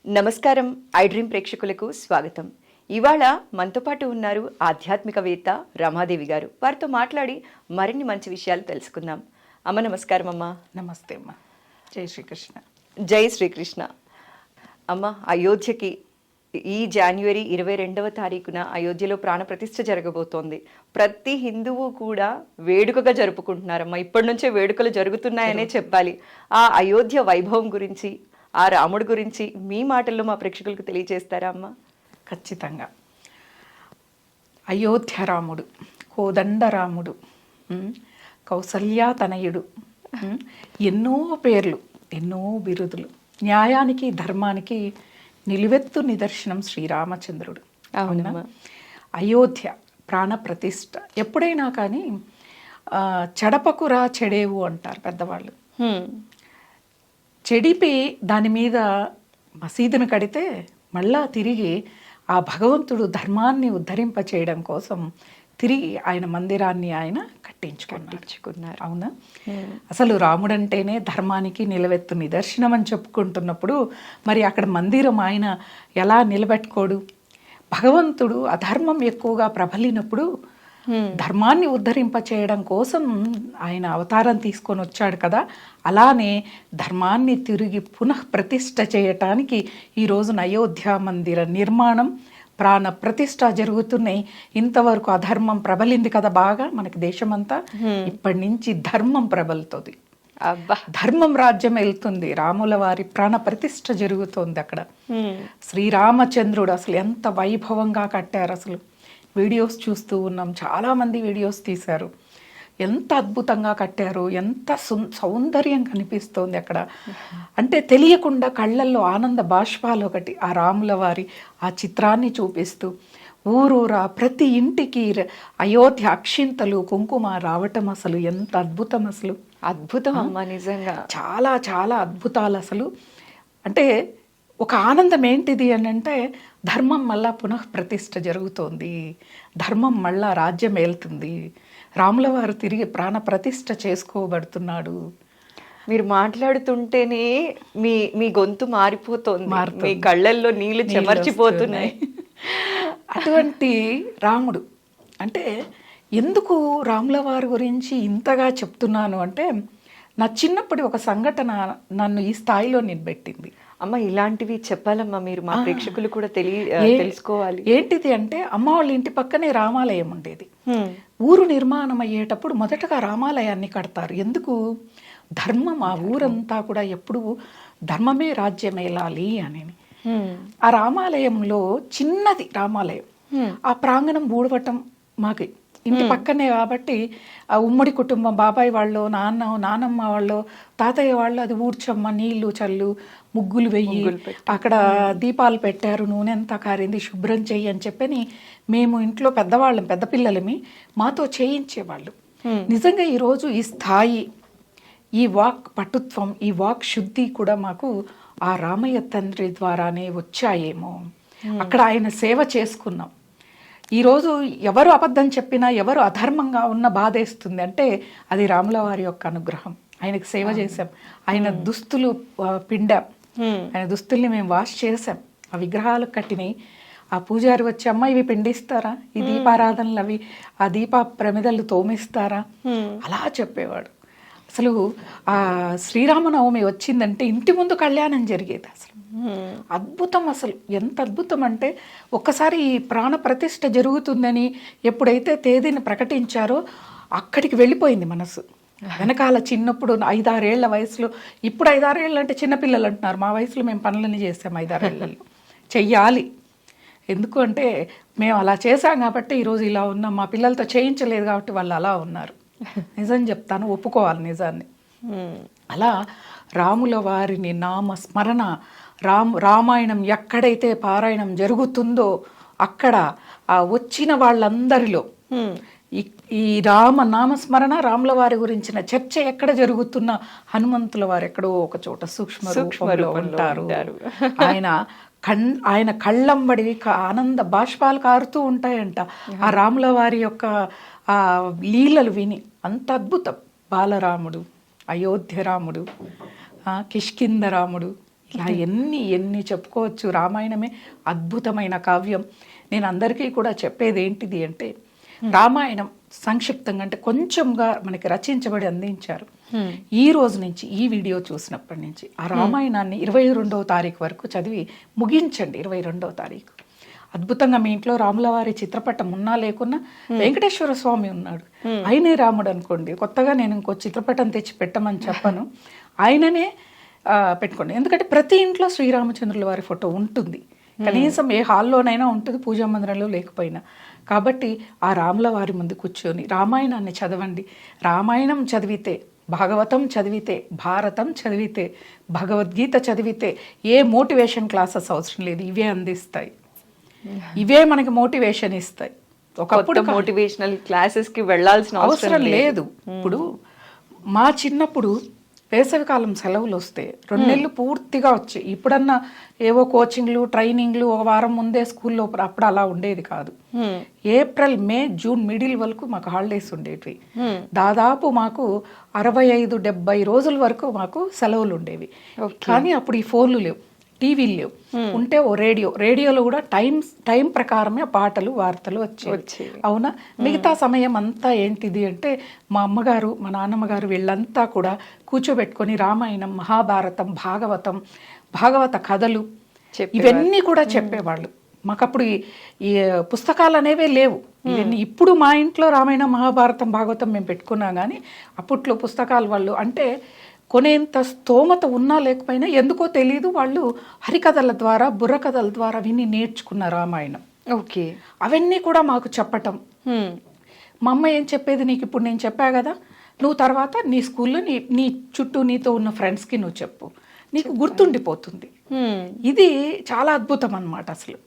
నమస్కారం. I dream ప్రేక్షకులకు స్వాగతం. ఇవాళ మనతో పాటు ఉన్నారు ఆధ్యాత్మికవేత్త రమాదేవి గారు. వారితో మాట్లాడి మరిన్ని మంచి విషయాలు తెలుసుకుందాం. అమ్మ నమస్కారం. అమ్మ నమస్తే అమ్మ. జై శ్రీకృష్ణ. జై శ్రీకృష్ణ. అమ్మ, అయోధ్యకి ఈ జనవరి 22వ తారీఖున అయోధ్యలో ప్రాణప్రతిష్ఠ జరగబోతోంది. ప్రతి హిందువు కూడా వేడుకగా జరుపుకుంటున్నారమ్మా. ఇప్పటి నుంచే వేడుకలు జరుగుతున్నాయనే చెప్పాలి. ఆ అయోధ్య వైభవం గురించి, ఆ రాముడి గురించి మీ మాటల్లో మా ప్రేక్షకులకు తెలియజేస్తారా అమ్మా? ఖచ్చితంగా. అయోధ్య రాముడు, కోదండ రాముడు, కౌసల్యా తనయుడు, ఎన్నో పేర్లు, ఎన్నో బిరుదులు, న్యాయానికి ధర్మానికి నిలువెత్తు నిదర్శనం శ్రీరామచంద్రుడు. అవునా? అయోధ్య ప్రాణప్రతిష్ఠ. ఎప్పుడైనా కానీ చెడపకురా చెడేవు అంటారు పెద్దవాళ్ళు. చెడిపి దాని మీద మసీదును కడితే మళ్ళా తిరిగి ఆ భగవంతుడు ధర్మాన్ని ఉద్ధరింప చేయడం కోసం తిరిగి ఆయన మందిరాన్ని ఆయన కట్టించుకున్నారు. అవునా? అసలు రాముడంటేనే ధర్మానికి నిలవెత్తు నిదర్శనం అని చెప్పుకుంటున్నప్పుడు మరి అక్కడ మందిరం ఆయన ఎలా నిలబెట్టుకోడు? భగవంతుడు అధర్మం ఎక్కువగా ప్రబలినప్పుడు ధర్మాన్ని ఉద్ధరింప చేయడం కోసం ఆయన అవతారం తీసుకొని వచ్చాడు కదా. అలానే ధర్మాన్ని తిరిగి పునఃప్రతిష్ఠ చేయటానికి ఈ రోజున అయోధ్య మందిర నిర్మాణం, ప్రాణ ప్రతిష్ఠ జరుగుతున్నాయి. ఇంతవరకు అధర్మం ప్రబలింది కదా బాగా మనకి దేశమంతా. ఇప్పటి నుంచి ధర్మం ప్రబలుతుంది, ధర్మం రాజ్యం వెళ్తుంది. రాముల వారి ప్రాణ ప్రతిష్ఠ జరుగుతోంది అక్కడ. శ్రీరామచంద్రుడు అసలు ఎంత వైభవంగా కట్టారు. అసలు వీడియోస్ చూస్తూ ఉన్నాం, చాలామంది వీడియోస్ తీశారు. ఎంత అద్భుతంగా కట్టారు, ఎంత సౌందర్యం కనిపిస్తోంది అక్కడ. అంటే తెలియకుండా కళ్ళల్లో ఆనంద బాష్పాలు ఒకటి ఆ రాముల వారి ఆ చిత్రాన్ని చూపిస్తూ ఊరూరా ప్రతి ఇంటికి అయోధ్య అక్షింతలు కుంకుమ రావటం అసలు ఎంత అద్భుతం. అసలు అద్భుతం అమ్మా, నిజంగా చాలా చాలా అద్భుతాలు. అసలు అంటే ఒక ఆనందం ఏంటిది అని అంటే ధర్మం మళ్ళా పునఃప్రతిష్ఠ జరుగుతోంది, ధర్మం మళ్ళా రాజ్యం ఏలుతుంది, రాముల వారు తిరిగి ప్రాణ ప్రతిష్ఠ చేసుకోబడుతున్నాడు. మీరు మాట్లాడుతుంటేనే మీ మీ గొంతు మారిపోతోంది, మీ కళ్ళల్లో నీళ్లు చెమర్చిపోతున్నాయి. అటువంటి రాముడు అంటే ఎందుకు రాముల వారి గురించి ఇంతగా చెప్తున్నాను అంటే నా చిన్నప్పటి ఒక సంఘటన నన్ను ఈ స్థాయిలో నిలబెట్టింది. అమ్మ, ఇలాంటివి చెప్పాలమ్మా, మీరు మా ప్రేక్షకులు కూడా తెలుసుకోవాలి. ఏంటిది అంటే అమ్మ వాళ్ళ ఇంటి పక్కనే రామాలయం ఉండేది. ఊరు నిర్మాణం అయ్యేటప్పుడు మొదటగా రామాలయాన్ని కడతారు. ఎందుకు? ధర్మం ఆ ఊరంతా కూడా ఎప్పుడు ధర్మమే రాజ్యం ఏలాలి అని. ఆ రామాలయంలో చిన్నది రామాలయం, ఆ ప్రాంగణం ఊడవటం మాకు ఇంటి పక్కనే కాబట్టి ఆ ఉమ్మడి కుటుంబం, బాబాయ్ వాళ్ళు, నానమ్మ వాళ్ళు, తాతయ్య వాళ్ళు అది ఊడ్చమ్మ, నీళ్లు చల్లు, ముగ్గులు వెయ్యి, అక్కడ దీపాలు పెట్టారు, నూనె అంతా కారింది, శుభ్రం చెయ్యి అని చెప్పని మేము ఇంట్లో పెద్దవాళ్ళం, పెద్ద పిల్లలమి, మాతో చేయించేవాళ్ళు. నిజంగా ఈరోజు ఈ స్థాయి, ఈ వాక్ పటుత్వం, ఈ వాక్ శుద్ధి కూడా మాకు ఆ రామయ్య తండ్రి ద్వారానే వచ్చాయేమో. అక్కడ ఆయన సేవ చేసుకున్నాం. ఈరోజు ఎవరు అబద్ధం చెప్పినా, ఎవరు అధర్మంగా ఉన్న బాధేస్తుంది అంటే అది రాముల వారి యొక్క అనుగ్రహం. ఆయనకు సేవ చేశాం, ఆయన దుస్తులు పిండాం, ఆయన దుస్తుల్ని మేము వాష్ చేసాం, ఆ విగ్రహాలు కట్టినాయి. ఆ పూజారి వచ్చి అమ్మ ఇవి పిండిస్తారా, ఈ దీపారాధనలు అవి ఆ దీప ప్రమిదలు తోమిస్తారా అలా చెప్పేవాడు. అసలు ఆ శ్రీరామనవమి వచ్చిందంటే ఇంటి ముందు కళ్యాణం జరిగేది. అసలు అద్భుతం. అసలు ఎంత అద్భుతం అంటే ఒక్కసారి ఈ ప్రాణ ప్రతిష్ఠ జరుగుతుందని ఎప్పుడైతే తేదీని ప్రకటించారో అక్కడికి వెళ్ళిపోయింది మనసు. వెనకాల చిన్నప్పుడు 5-6 ఏళ్ల వయసులో, ఇప్పుడు 5-6 ఏళ్ళు అంటే చిన్నపిల్లలు అంటున్నారు, మా వయసులో మేము పనులన్నీ చేసాం 5-6 ఏళ్ళలో. చెయ్యాలి, ఎందుకు అంటే మేము అలా చేసాం కాబట్టి ఈరోజు ఇలా ఉన్నాం. మా పిల్లలతో చేయించలేదు కాబట్టి వాళ్ళు అలా ఉన్నారు. నిజం చెప్తాను, ఒప్పుకోవాలి నిజాన్ని. అలా రాముల వారిని నామ స్మరణ, రామాయణం ఎక్కడైతే పారాయణం జరుగుతుందో అక్కడ ఆ వచ్చిన వాళ్ళందరిలో ఈ నామస్మరణ, రాముల వారి గురించిన చర్చ ఎక్కడ జరుగుతున్నా హనుమంతుల వారు ఎక్కడో ఒక చోట సూక్ష్మ రూపంలో ఉంటారు. ఆయన కళ్ళంబడి ఆనంద బాష్పాలు కారుతూ ఉంటాయంట ఆ రాముల వారి యొక్క ఆ లీలలు విని. అంత అద్భుతం. బాలరాముడు, అయోధ్య రాముడు, కిష్కింద రాముడు, ఇలా ఎన్ని చెప్పుకోవచ్చు. రామాయణమే అద్భుతమైన కావ్యం. నేను అందరికీ కూడా చెప్పేది ఏంటిది అంటే, రామాయణం సంక్షిప్తంగా అంటే కొంచెంగా మనకి రచించబడి అందించారు. ఈ రోజు నుంచి ఈ వీడియో చూసినప్పటి నుంచి ఆ రామాయణాన్ని 22వ తారీఖు వరకు చదివి ముగించండి. 22వ తారీఖు అద్భుతంగా మీ ఇంట్లో రాముల వారి చిత్రపటం ఉన్నా లేకున్నా వెంకటేశ్వర స్వామి ఉన్నాడు, ఆయనే రాముడు అనుకోండి. కొత్తగా నేను ఇంకో చిత్రపటం తెచ్చి పెట్టమని చెప్పను, ఆయననే పెట్టుకోండి. ఎందుకంటే ప్రతి ఇంట్లో శ్రీరామచంద్రుల వారి ఫోటో ఉంటుంది, కనీసం ఏ హాల్లోనైనా ఉంటుంది, పూజా మందిరంలో లేకపోయినా. కాబట్టి ఆ రాముల వారి ముందు కూర్చొని రామాయణాన్ని చదవండి. రామాయణం చదివితే, భాగవతం చదివితే, భారతం చదివితే, భగవద్గీత చదివితే ఏ మోటివేషన్ క్లాసెస్ అవసరం లేదు, ఇవే అందిస్తాయి, ఇవే మనకి మోటివేషన్ ఇస్తాయి. ఒకప్పుడు మోటివేషనల్ క్లాసెస్ కి వెళ్ళాల్సిన అవసరం లేదు. ఇప్పుడు మా చిన్నప్పుడు వేసవికాలం సెలవులు వస్తే 2 నెలలు పూర్తిగా వచ్చాయి. ఇప్పుడన్నా ఏవో కోచింగ్లు, ట్రైనింగ్లు ఒక వారం ముందే స్కూల్లో, అప్పుడు అలా ఉండేది కాదు. ఏప్రిల్, మే, జూన్ మిడిల్ వరకు మాకు హాలిడేస్ ఉండేవి. దాదాపు మాకు 65-70 రోజుల వరకు మాకు సెలవులు ఉండేవి. కానీ అప్పుడు ఈ ఫోన్లు లేవు, టీవీలు లేవు, ఉంటే ఓ రేడియోలో కూడా టైం ప్రకారమే పాటలు, వార్తలు వచ్చేవి. అవునా? మిగతా సమయం అంతా ఏంటిది అంటే మా అమ్మగారు, మా నాన్నమ్మగారు వీళ్ళంతా కూడా కూర్చోబెట్టుకొని రామాయణం, మహాభారతం, భాగవత కథలు ఇవన్నీ కూడా చెప్పేవాళ్ళు. మాకప్పుడు ఈ పుస్తకాలు అనేవే లేవు. ఇవన్నీ ఇప్పుడు మా ఇంట్లో రామాయణం, మహాభారతం, భాగవతం మేము పెట్టుకున్నాం, కానీ అప్పట్లో పుస్తకాలు వాళ్ళు అంటే కొనేంత స్తోమత ఉన్నా లేకపోయినా ఎందుకో తెలియదు, వాళ్ళు హరికథల ద్వారా, బుర్రకథల ద్వారా విని నేర్చుకున్న రామాయణం. ఓకే, అవన్నీ కూడా మాకు చెప్పటం. మా అమ్మ ఏం చెప్పేది, నీకు ఇప్పుడు నేను చెప్పా కదా, నువ్వు తర్వాత నీ స్కూల్లో నీ చుట్టూ నీతో ఉన్న ఫ్రెండ్స్కి నువ్వు చెప్పు, నీకు గుర్తుండిపోతుంది. ఇది చాలా అద్భుతం అన్నమాట అసలు.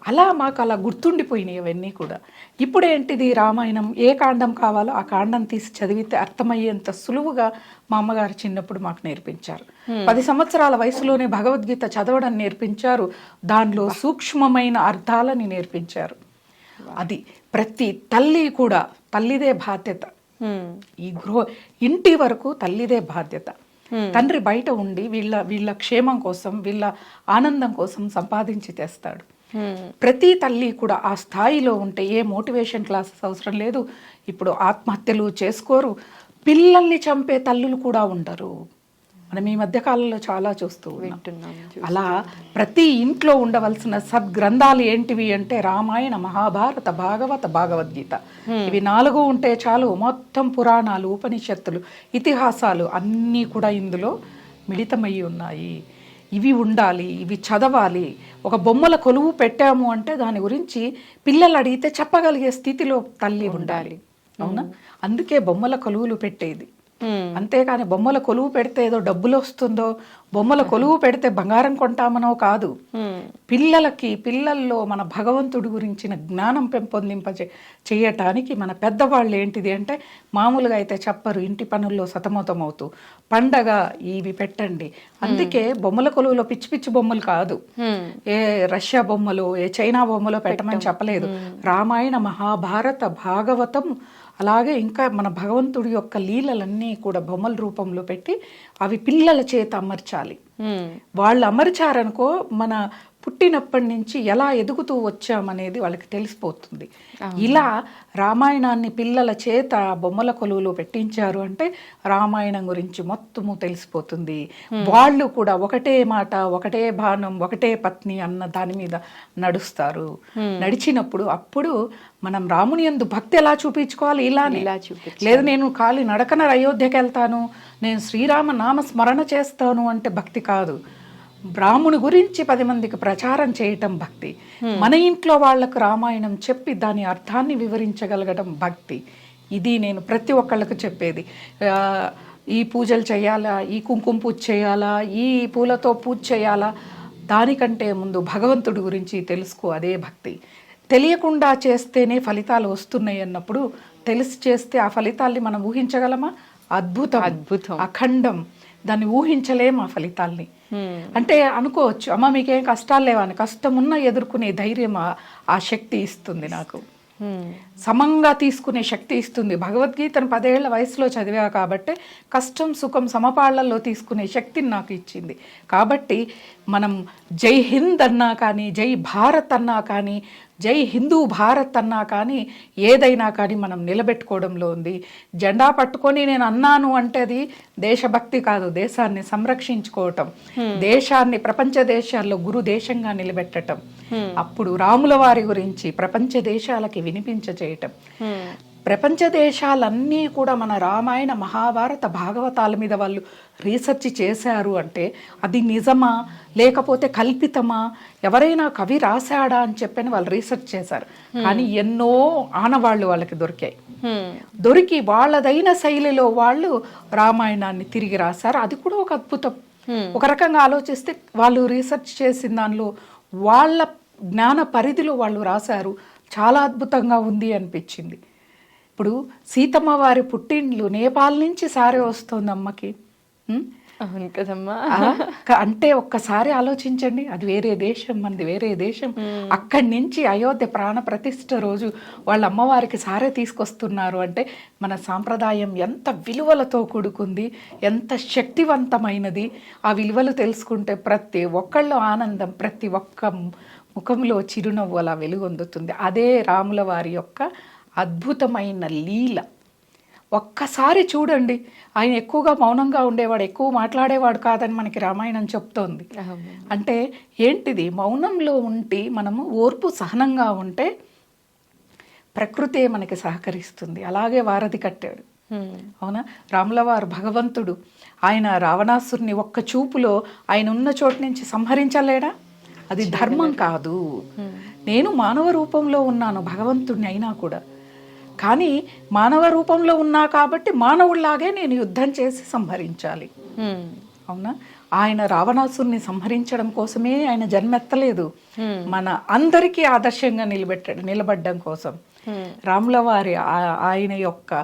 అలా మాకు అలా గుర్తుండిపోయినాయి అవన్నీ కూడా. ఇప్పుడు ఏంటిది, రామాయణం ఏ కాండం కావాలో ఆ కాండం తీసి చదివితే అర్థమయ్యేంత సులువుగా మా అమ్మగారు చిన్నప్పుడు మాకు నేర్పించారు. 10 సంవత్సరాల వయసులోనే భగవద్గీత చదవడం నేర్పించారు, దానిలో సూక్ష్మమైన అర్థాలని నేర్పించారు. అది ప్రతి తల్లి కూడా, తల్లిదే బాధ్యత. ఈ ఇంటి వరకు తల్లిదే బాధ్యత. తండ్రి బయట ఉండి వీళ్ళ క్షేమం కోసం, వీళ్ళ ఆనందం కోసం సంపాదించి తెస్తాడు. ప్రతి తల్లి కూడా ఆ స్థాయిలో ఉంటే ఏ మోటివేషన్ క్లాసెస్ అవసరం లేదు. ఇప్పుడు ఆత్మహత్యలు చేసుకోరు, పిల్లల్ని చంపే తల్లులు కూడా ఉండరు. మనం ఈ మధ్య కాలంలో చాలా చూస్తూ ఉంటున్నాం. అలా ప్రతి ఇంట్లో ఉండవలసిన సద్గ్రంథాలు ఏంటివి అంటే రామాయణ, మహాభారత, భాగవత, భగవద్గీత. ఇవి 4 ఉంటే చాలు. మొత్తం పురాణాలు, ఉపనిషత్తులు, ఇతిహాసాలు అన్నీ కూడా ఇందులో మిళితమయ్యి ఉన్నాయి. ఇవి ఉండాలి, ఇవి చదవాలి. ఒక బొమ్మల కొలువు పెట్టాము అంటే దాని గురించి పిల్లలు అడిగితే చెప్పగలిగే స్థితిలో తల్లి ఉండాలి. అవునా? అందుకే బొమ్మల కొలువులు పెట్టేది. అంతేకాని బొమ్మల కొలువు పెడితే ఏదో డబ్బులు వస్తుందో, బొమ్మల కొలువు పెడితే బంగారం కొంటామనో కాదు. పిల్లల్లో మన భగవంతుడి గురించిన జ్ఞానం చేయటానికి మన పెద్దవాళ్ళు ఏంటిది అంటే మామూలుగా అయితే చెప్పరు, ఇంటి పనుల్లో సతమతం అవుతూ పండగ ఇవి పెట్టండి. అందుకే బొమ్మల కొలువులో పిచ్చి పిచ్చి బొమ్మలు కాదు, ఏ రష్యా బొమ్మలు, ఏ చైనా బొమ్మలో పెట్టమని చెప్పలేదు. రామాయణ, మహాభారత, భాగవతం, అలాగే ఇంకా మన భగవంతుడి యొక్క లీలలన్నీ కూడా బొమ్మల రూపంలో పెట్టి అవి పిల్లల చేత అమర్చాలి. వాళ్ళు అమర్చారనుకో మన పుట్టినప్పటి నుంచి ఎలా ఎదుగుతూ వచ్చామనేది వాళ్ళకి తెలిసిపోతుంది. ఇలా రామాయణాన్ని పిల్లల చేత బొమ్మల కొలువులో పెట్టించారు అంటే రామాయణం గురించి మొత్తము తెలిసిపోతుంది. వాళ్ళు కూడా ఒకటే మాట, ఒకటే బాణం, ఒకటే పత్ని అన్న దాని మీద నడుస్తారు. నడిచినప్పుడు అప్పుడు మనం రాముని యందు భక్తి ఎలా చూపించుకోవాలి, ఇలా లేదు నేను ఖాళీ నడకన అయోధ్యకి వెళ్తాను, నేను శ్రీరామ నామ స్మరణ చేస్తాను అంటే భక్తి కాదు. రాముని గురించి 10 మందికి ప్రచారం చేయటం భక్తి. మన ఇంట్లో వాళ్లకు రామాయణం చెప్పి దాని అర్థాన్ని వివరించగలగడం భక్తి. ఇది నేను ప్రతి ఒక్కళ్ళకు చెప్పేది. ఈ పూజలు చేయాలా, ఈ కుంకుమ పూజ చేయాలా, ఈ పూలతో పూజ చేయాలా, దానికంటే ముందు భగవంతుడి గురించి తెలుసుకో, అదే భక్తి. తెలియకుండా చేస్తేనే ఫలితాలు వస్తున్నాయి అన్నప్పుడు తెలిసి చేస్తే ఆ ఫలితాల్ని మనం ఊహించగలమా? అద్భుతం, అఖండం. దాన్ని ఊహించలేం ఆ ఫలితాల్ని. అంటే అనుకోవచ్చు, అమ్మ మీకేం కష్టాలు లేవని. కష్టం ఉన్నా ఎదుర్కొనే ధైర్యం ఆ శక్తి ఇస్తుంది నాకు. సమంగా తీసుకునే శక్తి ఇస్తుంది. భగవద్గీతను 10 ఏళ్ల వయసులో చదివా కాబట్టి కష్టం సుఖం సమపాళ్లలో తీసుకునే శక్తిని నాకు ఇచ్చింది. కాబట్టి మనం జై హింద్ అన్నా కానీ, జై భారత్ అన్నా కానీ, జై హిందూ భారత్ అన్నా కానీ, ఏదైనా కానీ మనం నిలబెట్టుకోవడంలో ఉంది. జెండా పట్టుకొని నేను అన్నాను అంటే అది దేశభక్తి కాదు, దేశాన్ని సంరక్షించుకోవటం, దేశాన్ని ప్రపంచ దేశాల్లో గురు దేశంగా నిలబెట్టడం, అప్పుడు రాముల వారి గురించి ప్రపంచ దేశాలకి వినిపించ చేయటం. ప్రపంచ దేశాలన్నీ కూడా మన రామాయణ మహాభారత భాగవతాల మీద వాళ్ళు రీసెర్చ్ చేశారు అంటే అది నిజమా లేకపోతే కల్పితమా, ఎవరైనా కవి రాశాడా అని చెప్పని వాళ్ళు రీసెర్చ్ చేశారు. కానీ ఎన్నో ఆనవాళ్ళు వాళ్ళకి దొరికాయి. దొరికి వాళ్ళదైన శైలిలో వాళ్ళు రామాయణాన్ని తిరిగి రాశారు. అది కూడా ఒక అద్భుతం. ఒక రకంగా ఆలోచిస్తే వాళ్ళు రీసెర్చ్ చేసిన దానిలో వాళ్ళ జ్ఞాన పరిధిలో వాళ్ళు రాశారు. చాలా అద్భుతంగా ఉంది అనిపించింది. ఇప్పుడు సీతమ్మ వారి పుట్టిండ్లు నేపాల్ నుంచి సారే వస్తుంది అమ్మకి. అవును కదమ్మా. అంటే ఒక్కసారి ఆలోచించండి, అది వేరే దేశం, మనది వేరే దేశం. అక్కడి నుంచి అయోధ్య ప్రాణ ప్రతిష్ఠ రోజు వాళ్ళ అమ్మవారికి సారే తీసుకొస్తున్నారు అంటే మన సాంప్రదాయం ఎంత విలువలతో కూడుకుంది, ఎంత శక్తివంతమైనది. ఆ విలువలు తెలుసుకుంటే ప్రతి ఒక్కళ్ళు ఆనందం, ప్రతి ఒక్క ముఖంలో చిరునవ్వు అలా వెలుగొందుతుంది. అదే రాముల వారి యొక్క అద్భుతమైన లీల. ఒక్కసారి చూడండి, ఆయన ఎక్కువగా మౌనంగా ఉండేవాడు, ఎక్కువ మాట్లాడేవాడు కాదని మనకి రామాయణం చెప్తోంది. అంటే ఏంటిది? మౌనంలో ఉండి మనము ఓర్పు సహనంగా ఉంటే ప్రకృతే మనకి సహకరిస్తుంది. అలాగే వారధి కట్టాడు. అవునా? రాములవారు భగవంతుడు. ఆయన రావణాసురుని ఒక్క చూపులో ఆయన ఉన్న చోటు నుంచి సంహరించలేడా? అది ధర్మం కాదు. నేను మానవ రూపంలో ఉన్నాను, భగవంతుడిని అయినా కూడా. కానీ మానవ రూపంలో ఉన్నా కాబట్టి మానవుల్లాగే నేను యుద్ధం చేసి సంహరించాలి. అవునా? ఆయన రావణాసురుని సంహరించడం కోసమే ఆయన జన్మెత్తలేదు, మన అందరికీ ఆదర్శంగా నిలబడ్డం కోసం. రాముల వారి ఆయన యొక్క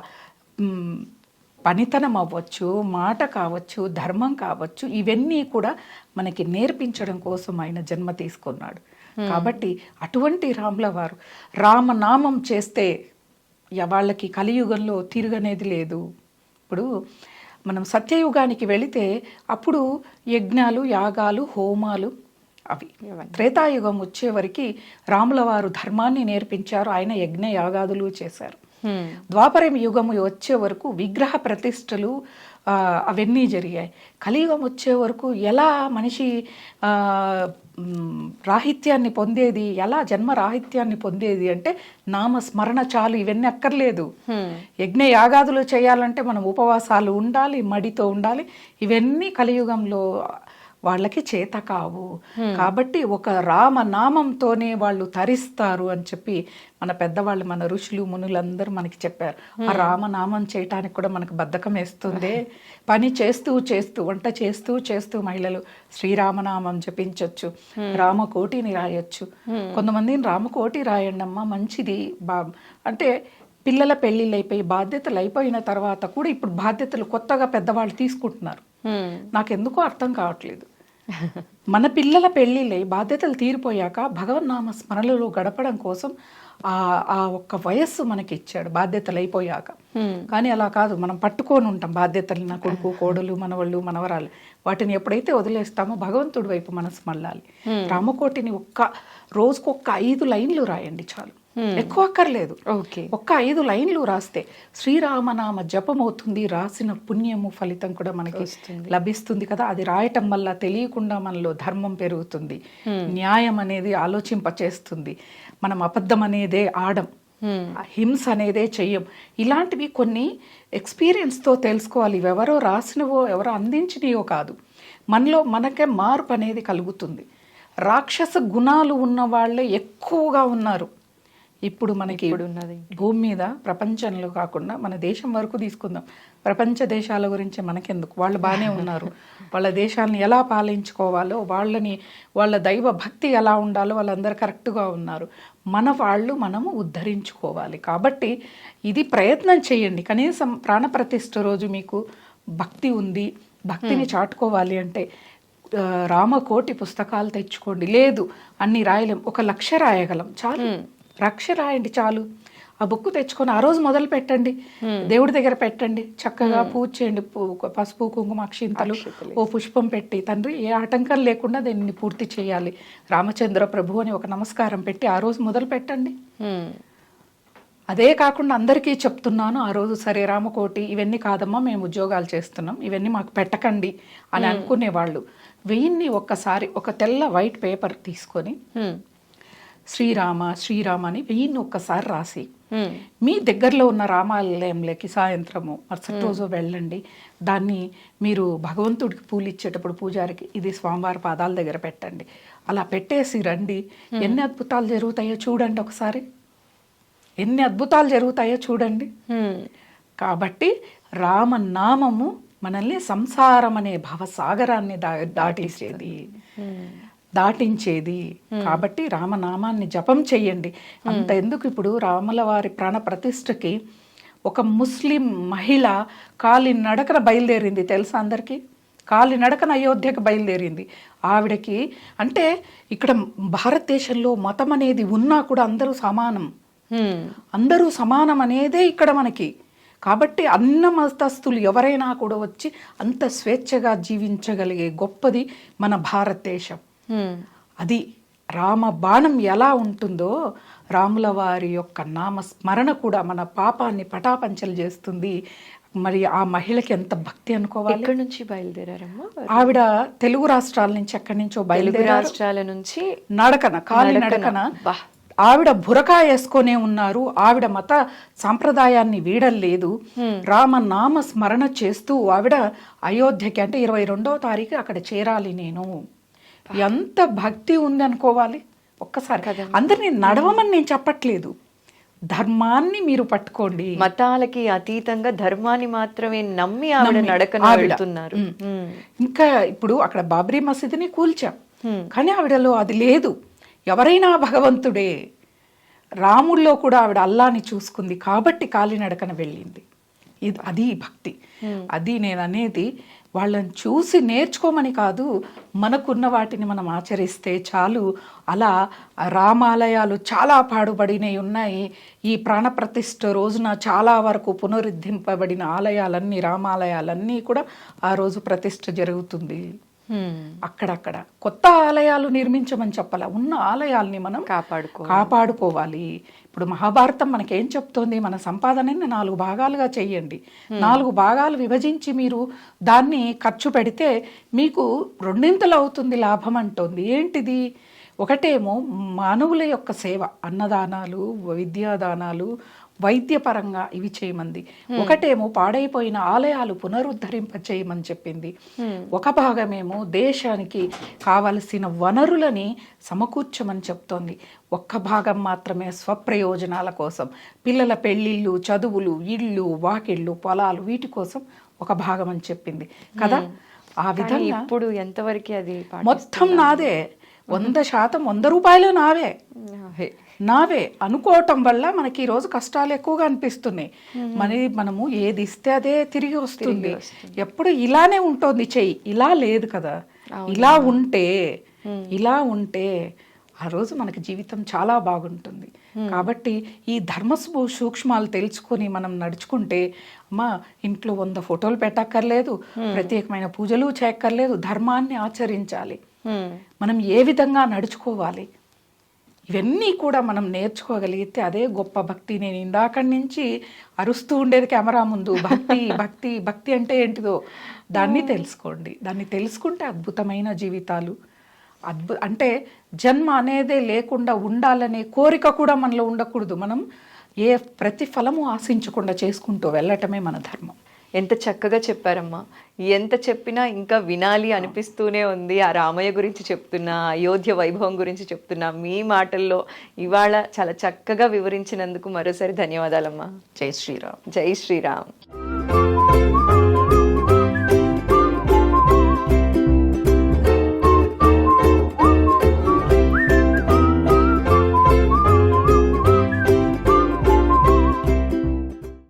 పనితనం అవ్వచ్చు, మాట కావచ్చు, ధర్మం కావచ్చు, ఇవన్నీ కూడా మనకి నేర్పించడం కోసం ఆయన జన్మ తీసుకున్నాడు. కాబట్టి అటువంటి రాముల వారు రామనామం చేస్తే వాళ్ళకి కలియుగంలో తిరగనేది లేదు. ఇప్పుడు మనం సత్యయుగానికి వెళితే అప్పుడు యజ్ఞాలు, యాగాలు, హోమాలు అవి. త్రేతాయుగం వచ్చేవరకు రాముల వారు ధర్మాన్ని నేర్పించారు, ఆయన యజ్ఞ యాగాదులు చేశారు. ద్వాపరం యుగము వచ్చే వరకు విగ్రహ ప్రతిష్టలు అవన్నీ జరిగాయి. కలియుగం వచ్చే వరకు ఎలా మనిషి రాహిత్యాన్ని పొందేది, ఎలా జన్మ రాహిత్యాన్ని పొందేది అంటే నామస్మరణ చాలు, ఇవన్నీ అక్కర్లేదు. యజ్ఞ యాగాదులు చేయాలంటే మనం ఉపవాసాలు ఉండాలి, మడితో ఉండాలి. ఇవన్నీ కలియుగంలో వాళ్ళకి చేత కావు. కాబట్టి ఒక రామనామంతోనే వాళ్ళు తరిస్తారు అని చెప్పి మన పెద్దవాళ్ళు, మన ఋషులు మునులందరూ మనకి చెప్పారు. ఆ రామనామం చేయటానికి కూడా మనకు బద్ధకం వేస్తుంది. పని చేస్తూ చేస్తూ, వంట చేస్తూ చేస్తూ మహిళలు శ్రీరామనామం జపించవచ్చు, రామకోటిని రాయొచ్చు. కొంతమందిని రామకోటి రాయండి అమ్మా మంచిది అంటే పిల్లల పెళ్ళిళ్ళు అయిపోయి బాధ్యతలు అయిపోయిన తర్వాత కూడా ఇప్పుడు బాధ్యతలు కొత్తగా పెద్దవాళ్ళు తీసుకుంటున్నారు. నాకెందుకో అర్థం కావట్లేదు. మన పిల్లల పెళ్ళిళ్ళై బాధ్యతలు తీరిపోయాక భగవన్నామ స్మరణలో గడపడం కోసం ఆ ఒక్క వయస్సు మనకి ఇచ్చాడు బాధ్యతలు అయిపోయాక. కానీ అలా కాదు, మనం పట్టుకొని ఉంటాం బాధ్యతలు. నా కొడుకు, కోడలు, మనవళ్ళు, మనవరాలు, వాటిని ఎప్పుడైతే వదిలేస్తామో భగవంతుడి వైపు మనసు మళ్ళాలి. రామకోటిని రోజుకు 5 లైన్లు రాయండి చాలు, ఎక్కువ అక్కర్లేదు. ఒక్క 5 లైన్లు రాస్తే శ్రీరామనామ జపం అవుతుంది, రాసిన పుణ్యము ఫలితం కూడా మనకి లభిస్తుంది కదా. అది రాయటం వల్ల తెలియకుండా మనలో ధర్మం పెరుగుతుంది, న్యాయం అనేది ఆలోచింపచేస్తుంది, మనం అబద్ధం అనేదే ఆడం, హింస అనేదే చెయ్యం. ఇలాంటివి కొన్ని ఎక్స్పీరియన్స్తో తెలుసుకోవాలి. ఇవెవరో రాసినవో ఎవరో అందించినవో కాదు, మనలో మనకే మార్పు అనేది కలుగుతుంది. రాక్షస గుణాలు ఉన్న వాళ్ళే ఎక్కువగా ఉన్నారు ఇప్పుడు మనకి భూమి మీద. ప్రపంచంలో కాకుండా మన దేశం వరకు తీసుకుందాం, ప్రపంచ దేశాల గురించి మనకెందుకు, వాళ్ళు బాగానే ఉన్నారు. వాళ్ళ దేశాలను ఎలా పాలించుకోవాలో, వాళ్ళ దైవ భక్తి ఎలా ఉండాలో వాళ్ళందరూ కరెక్ట్గా ఉన్నారు. మన వాళ్ళు మనము ఉద్ధరించుకోవాలి. కాబట్టి ఇది ప్రయత్నం చేయండి. కనీసం ప్రాణప్రతిష్ఠ రోజు మీకు భక్తి ఉంది, భక్తిని చాటుకోవాలి అంటే రామకోటి పుస్తకాలు తెచ్చుకోండి. లేదు అన్ని రాయలేం, 1,00,000 రాయగలం చాలు, 1,00,000 రాయండి చాలు. ఆ బుక్ తెచ్చుకొని ఆ రోజు మొదలు పెట్టండి, దేవుడి దగ్గర పెట్టండి, చక్కగా పూజ చేయండి, పసుపు కుంకుమ అక్షింతలు ఓ పుష్పం పెట్టి, తండ్రి ఏ ఆటంకం లేకుండా దీన్ని పూర్తి చేయాలి రామచంద్ర ప్రభు అని ఒక నమస్కారం పెట్టి ఆ రోజు మొదలు పెట్టండి. అదే కాకుండా అందరికీ చెప్తున్నాను ఆ రోజు, సరే రామకోటి ఇవన్నీ కాదమ్మా మేము ఉద్యోగాలు చేస్తున్నాం, ఇవన్నీ మాకు పెట్టకండి అని అనుకునేవాళ్ళు 1000ని ఒక్కసారి ఒక తెల్ల వైట్ పేపర్ తీసుకొని శ్రీరామ శ్రీరామ అని 1000ని ఒక్కసారి రాసి మీ దగ్గరలో ఉన్న రామాలయంలోకి సాయంత్రము మరుసటి రోజు వెళ్ళండి, దాన్ని మీరు భగవంతుడికి పూలు ఇచ్చేటప్పుడు పూజారికి ఇది స్వామివారి పాదాల దగ్గర పెట్టండి, అలా పెట్టేసి రండి, ఎన్ని అద్భుతాలు జరుగుతాయో చూడండి, ఒకసారి ఎన్ని అద్భుతాలు జరుగుతాయో చూడండి. కాబట్టి రామనామము మనల్ని సంసారం అనే భవసాగరాన్ని దాటించేది. కాబట్టి రామనామాన్ని జపం చెయ్యండి. అంత ఎందుకు, ఇప్పుడు రాముల వారి ప్రాణ ప్రతిష్టకి ఒక ముస్లిం మహిళ కాలినడకన బయలుదేరింది తెలుసా అందరికీ? కాలినడకన అయోధ్యకు బయలుదేరింది. ఆవిడకి అంటే ఇక్కడ భారతదేశంలో మతం అనేది ఉన్నా కూడా అందరూ సమానం, అందరూ సమానం అనేదే ఇక్కడ మనకి. కాబట్టి అన్న మతస్థులు ఎవరైనా కూడా వచ్చి అంత స్వేచ్ఛగా జీవించగలిగే గొప్పది మన భారతదేశం. అది రామ బాణం ఎలా ఉంటుందో రాముల వారి యొక్క నామ స్మరణ కూడా మన పాపాన్ని పటాపంచలు చేస్తుంది. మరి ఆ మహిళకి ఎంత భక్తి అనుకోవాలి. ఎక్కడి నుంచి బయలుదేరారమ్మా ఆవిడ? తెలుగు రాష్ట్రాల నుంచి ఎక్కడి నుంచో బయలుదేరారు. రాష్ట్రాల నుంచి నడకన, కాలి నడకన. ఆవిడ బురకా వేసుకొనే ఉన్నారు, ఆవిడ మత సాంప్రదాయాన్ని వీడలేదు, రామనామ స్మరణ చేస్తూ ఆవిడ అయోధ్యకి అంటే 22వ తారీఖు అక్కడ చేరాలి నేను. ఎంత భక్తి ఉంది అనుకోవాలి ఒక్కసారి. అందరినీ నడవమని నేను చెప్పట్లేదు, ధర్మాన్ని మీరు పట్టుకోండి. మతాలకి అతీతంగా ధర్మాన్ని మాత్రమే నమ్మి ఆవిడ నడకన వెళ్తున్నారు. ఇంకా ఇప్పుడు అక్కడ బాబ్రీ మసీదుని కూల్చాం, కానీ ఆవిడలో అది లేదు. ఎవరైనా భగవంతుడే. రాముల్లో కూడా ఆవిడ అల్లాని చూసుకుంది కాబట్టి కాలినడకన వెళ్ళింది. అది భక్తి. అది నేను అనేది వాళ్ళని చూసి నేర్చుకోమని కాదు, మనకున్న వాటిని మనం ఆచరిస్తే చాలు. అలా రామాలయాలు చాలా పాడుబడినవి ఉన్నాయి. ఈ ప్రాణప్రతిష్ఠ రోజున చాలా వరకు పునరుద్ధరింపబడిన ఆలయాలన్నీ, రామాలయాలన్నీ కూడా ఆ రోజు ప్రతిష్ఠ జరుగుతుంది. అక్కడక్కడ కొత్త ఆలయాలు నిర్మించమని చెప్పాల, ఉన్న ఆలయాల్ని మనం కాపాడుకోవాలి. ఇప్పుడు మహాభారతం మనకేం చెప్తోంది? మన సంపాదనని 4 భాగాలుగా చెయ్యండి, 4 భాగాలు విభజించి మీరు దాన్ని ఖర్చు పెడితే మీకు 2 అవుతుంది లాభం అంటోంది. ఏంటిది? ఒకటేమో మానవుల యొక్క సేవ, అన్నదానాలు, విద్యాదానాలు, వైద్యపరంగా ఇవి చేయమంది. ఒకటేమో పాడైపోయిన ఆలయాలు పునరుద్ధరింప చేయమని చెప్పింది. ఒక భాగమేమో దేశానికి కావలసిన వనరులని సమకూర్చమని చెప్తోంది. ఒక్క భాగం మాత్రమే స్వప్రయోజనాల కోసం, పిల్లల పెళ్ళిళ్ళు, చదువులు, ఇళ్ళు, వాకిళ్ళు, పొలాలు, వీటి కోసం ఒక భాగం అని చెప్పింది కదా. ఆ విధంగా ఇప్పుడు ఎంతవరకు అది మొత్తం నాదే, 100% 100 రూపాయలు నావే అనుకోవటం వల్ల మనకి ఈ రోజు కష్టాలు ఎక్కువగా అనిపిస్తున్నాయి. మనము ఏది ఇస్తే అదే తిరిగి వస్తుంది. ఎప్పుడు ఇలానే ఉంటుంది చెయ్యి, ఇలా లేదు కదా. ఇలా ఉంటే ఆ రోజు మనకి జీవితం చాలా బాగుంటుంది. కాబట్టి ఈ ధర్మ సూక్ష్మాలు తెలుసుకొని మనం నడుచుకుంటే, అమ్మా ఇంట్లో 100 ఫోటోలు పెట్టక్కర్లేదు, ప్రత్యేకమైన పూజలు చేయక్కర్లేదు, ధర్మాన్ని ఆచరించాలి. మనం ఏ విధంగా నడుచుకోవాలి, ఇవన్నీ కూడా మనం నేర్చుకోగలిగితే అదే గొప్ప భక్తి. నేను ఇందాకడి నుంచి అరుస్తూ ఉండేది కెమెరా ముందు, భక్తి భక్తి భక్తి అంటే ఏంటిదో దాన్ని తెలుసుకోండి. దాన్ని తెలుసుకుంటే అద్భుతమైన జీవితాలు, అంటే జన్మ అనేదే లేకుండా ఉండాలనే కోరిక కూడా మనలో ఉండకూడదు. మనం ఏ ప్రతిఫలము ఆశించకుండా చేసుకుంటూ వెళ్ళటమే మన ధర్మం. ఎంత చక్కగా చెప్పారమ్మా. ఎంత చెప్పినా ఇంకా వినాలి అనిపిస్తూనే ఉంది. ఆ రామయ్య గురించి చెప్తున్నా, అయోధ్య వైభవం గురించి చెప్తున్నా, మీ మాటల్లో ఇవాళ చాలా చక్కగా వివరించినందుకు మరోసారి ధన్యవాదాలమ్మా. జై శ్రీరామ్. జై శ్రీరామ్.